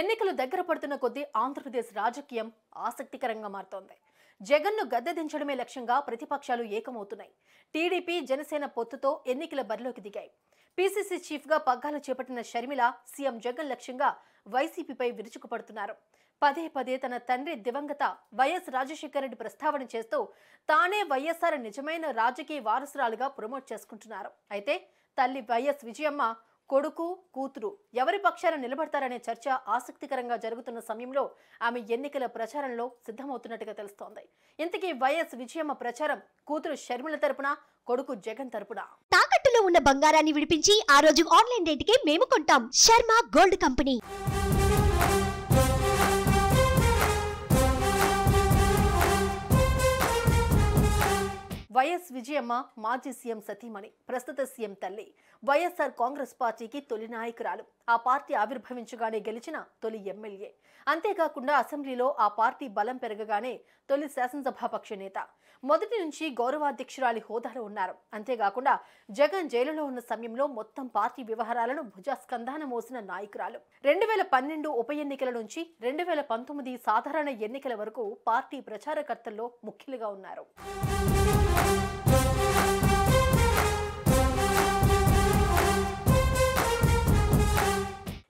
ఎన్నికలు దగ్గర పడుతున్న కొద్దీ ఆంధ్రప్రదేశ్ రాజకీయం ఆసక్తికరంగా మారుతోంది. జగన్ను గద్దె దించడమే లక్ష్యంగా ప్రతిపక్షాలు ఏకమవుతున్నాయి. టీడీపీ, జనసేన పొత్తుతో ఎన్నికల బరిలోకి దిగాయి. పీసీసీ చీఫ్గా పగ్గాలు చేపట్టిన షర్మిల సీఎం జగన్ లక్ష్యంగా వైసీపీపై విరుచుకుపడుతున్నారు. పదే పదే తన తండ్రి దివంగత వైఎస్ రాజశేఖర రెడ్డి ప్రస్తావన చేస్తూ తానే వైఎస్ఆర్ నిజమైన రాజకీయ వారసురాలుగా ప్రమోట్ చేసుకుంటున్నారు. అయితే తల్లి వైఎస్ విజయమ్మ, కొడుకు, కూతురు ఎవరి పక్షాన నిలబడతారనే చర్చ ఆసక్తికరంగా జరుగుతున్న సమయంలో ఆమె ఎన్నికల ప్రచారంలో సిద్ధమవుతున్నట్టుగా తెలుస్తోంది. ఇంతకీ వైఎస్ విజయమ్మ ప్రచారం కూతురు షర్మిల తరపున, కొడుకు జగన్ తరపున? తాకట్టులో ఉన్న బంగారాన్ని విడిపించి ఆ రోజు ఆన్లైన్ రేటుకే మేము కొంటాం. Sharma gold company. YS Vijayamma మాజీ సీఎం సతీమణి, ప్రస్తుత సీఎం తల్లి. వైఎస్ఆర్ కాంగ్రెస్ పార్టీకి తొలి నాయకురాలు. ఆ పార్టీ ఆవిర్భవించగానే గెలిచిన తొలి ఎమ్మెల్యే. అంతేకాకుండా అసెంబ్లీలో ఆ పార్టీ బలం పెరగగానే తొలి శాసనసభాపక్ష నేత. మొదటి నుంచి గౌరవాధ్యక్షురాలి హోదాలో ఉన్నారు. అంతేకాకుండా జగన్ జైలులో ఉన్న సమయంలో మొత్తం పార్టీ వ్యవహారాలను భుజస్కంధాన మోసిన నాయకురాలు. 2012 ఉప ఎన్నికల నుంచి 2019 సాధారణ ఎన్నికల వరకు పార్టీ ప్రచారకర్తల్లో ముఖ్యులుగా ఉన్నారు.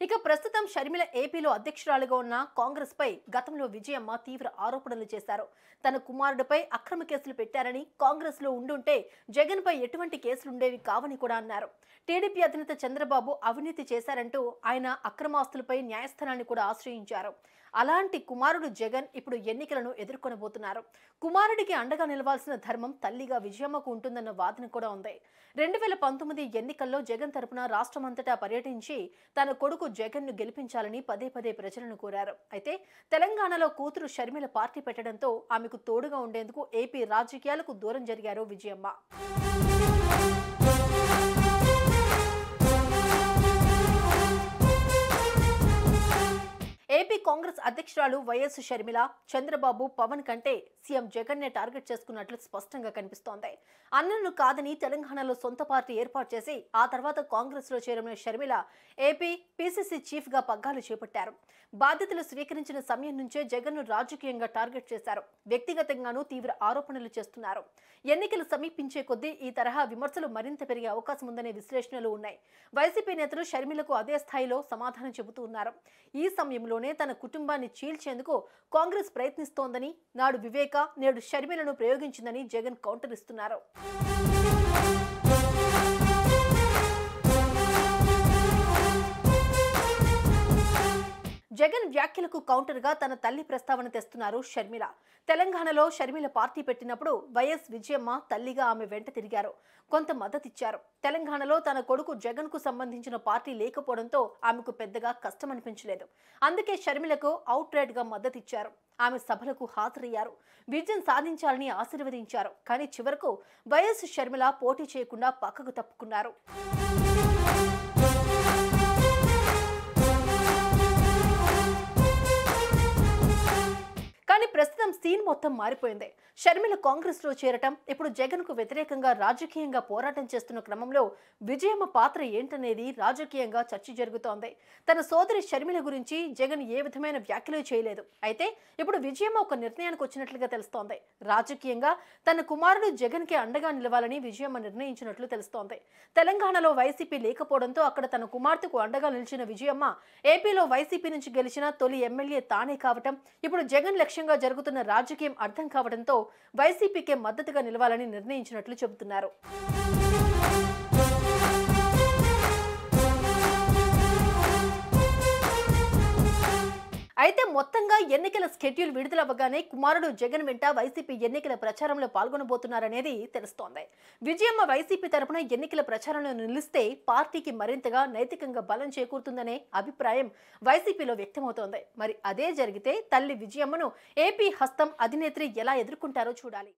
ఇక ప్రస్తుతం షర్మిల ఏపీలో అధ్యక్షురాలుగా ఉన్న కాంగ్రెస్ పై గతంలో విజయమ్మ తీవ్ర ఆరోపణలు చేశారు. తన కుమారుడిపై అక్రమ కేసులు పెట్టారని, కాంగ్రెస్ లో ఉండుంటే జగన్ పై ఎటువంటి కేసులుండేవి కావని కూడా అన్నారు. టీడీపీ అధినేత చంద్రబాబు అవినీతి చేశారంటూ ఆయన అక్రమాస్తులపై న్యాయస్థానాన్ని కూడా ఆశ్రయించారు. అలాంటి కుమారుడు జగన్ ఇప్పుడు ఎన్నికలను ఎదుర్కొనబోతున్నారు. కుమారుడికి అండగా నిలవాల్సిన ధర్మం తల్లిగా విజయమ్మకు ఉంటుందన్న వాదన కూడా ఉంది. 2019 ఎన్నికల్లో జగన్ తరపున రాష్ట్రమంతటా పర్యటించి తన కొడుకు జగన్ ను గెలిపించాలని పదే పదే ప్రజలను కోరారు. అయితే తెలంగాణలో కూతురు షర్మిల పార్టీ పెట్టడంతో ఆమెకు తోడుగా ఉండేందుకు ఏపీ రాజకీయాలకు దూరం జరిగారు విజయమ్మ. ఏపీ కాంగ్రెస్ అధ్యక్షురాలు వైఎస్ షర్మిల చంద్రబాబు, పవన్ కంటే సీఎం జగన్ నే టార్గెట్ చేసుకున్నట్లు స్పష్టంగా కనిపిస్తోంది. అన్నను కాదని తెలంగాణలో సొంత పార్టీ ఏర్పాటు చేసి ఆ తర్వాత కాంగ్రెస్ లో చేరిన షర్మిల ఏపీ పీసీసీ చీఫ్ గా పగ్గాలు చేపట్టారు. బాధ్యతలు స్వీకరించిన సమయం నుంచే జగన్ ను రాజకీయంగా టార్గెట్ చేశారు. వ్యక్తిగతంగానూ తీవ్ర ఆరోపణలు చేస్తున్నారు. ఎన్నికలు సమీపించే కొద్దీ ఈ తరహా విమర్శలు మరింత పెరిగే అవకాశం ఉందనే విశ్లేషణలు ఉన్నాయి. వైసీపీ నేతలు షర్మిలకు అదే స్థాయిలో సమాధానం చెబుతూ ఉన్నారు. ఈ సమయంలోనే తన కుటుంబాన్ని చీల్చేందుకు కాంగ్రెస్ ప్రయత్నిస్తోందని, నాడు వివేక, నేడు షర్మిలను ప్రయోగించిందని జగన్ కౌంటర్ ఇస్తున్నారు. జగన్ వ్యాఖ్యలకు కౌంటర్ గా తన తల్లి ప్రస్తావన తెస్తున్నారు షర్మిల. తెలంగాణలో షర్మిల పార్టీ పెట్టినప్పుడు వైఎస్ విజయమ్మ తల్లిగా ఆమె వెంట తిరిగారు, కొంత మద్దతిచ్చారు. తెలంగాణలో తన కొడుకు జగన్ కు సంబంధించిన పార్టీ లేకపోవడంతో ఆమెకు పెద్దగా కష్టం అనిపించలేదు. అందుకే షర్మిలకు అవుట్ రైట్ గా మద్దతిచ్చారు. ఆమె సభలకు హాజరయ్యారు, విజయం సాధించాలని ఆశీర్వదించారు. కానీ చివరకు వైఎస్ షర్మిల పోటీ చేయకుండా పక్కకు తప్పుకున్నారు. కానీ ప్రస్తుతం సీన్ మొత్తం మారిపోయింది. షర్మిల కాంగ్రెస్ లో చేరటం, ఇప్పుడు జగన్ కు వ్యతిరేకంగా రాజకీయంగా పోరాటం చేస్తున్న క్రమంలో విజయమ్మ పాత్ర ఏంటనేది రాజకీయంగా చర్చ జరుగుతోంది. తన సోదరి షర్మిల గురించి జగన్ ఏ విధమైన వ్యాఖ్యలు చేయలేదు. అయితే ఇప్పుడు విజయమ్మ ఒక నిర్ణయానికి వచ్చినట్లుగా తెలుస్తోంది. రాజకీయంగా తన కుమారుడు జగన్ కి అండగా నిలవాలని విజయమ్మ నిర్ణయించినట్లు తెలుస్తోంది. తెలంగాణలో వైసీపీ లేకపోవడంతో అక్కడ తన కుమార్తెకు అండగా నిలిచిన విజయమ్మ ఏపీలో వైసీపీ నుంచి గెలిచిన తొలి ఎమ్మెల్యే తానే కావటం, ఇప్పుడు జగన్ లక్ష్యంగా జరుగుతున్న రాజకీయం అర్థం కావడంతో వైసీపీకే మద్దతుగా నిలవాలని నిర్ణయించినట్లు చెబుతున్నారు. అయితే మొత్తంగా ఎన్నికల స్కెడ్యూల్ విడుదలవ్వగానే కుమారుడు జగన్ వెంట వైసీపీ ఎన్నికల ప్రచారంలో పాల్గొనబోతున్నారనేది తెలుస్తోంది. విజయమ్మ వైసీపీ తరపున ఎన్నికల ప్రచారంలో నిలిస్తే పార్టీకి మరింతగా నైతికంగా బలం చేకూరుతుందనే అభిప్రాయం వైసీపీలో వ్యక్తమవుతోంది. మరి అదే జరిగితే తల్లి విజయమ్మను ఏపీ హస్తం అధినేత్రి ఎలా ఎదుర్కొంటారో చూడాలి.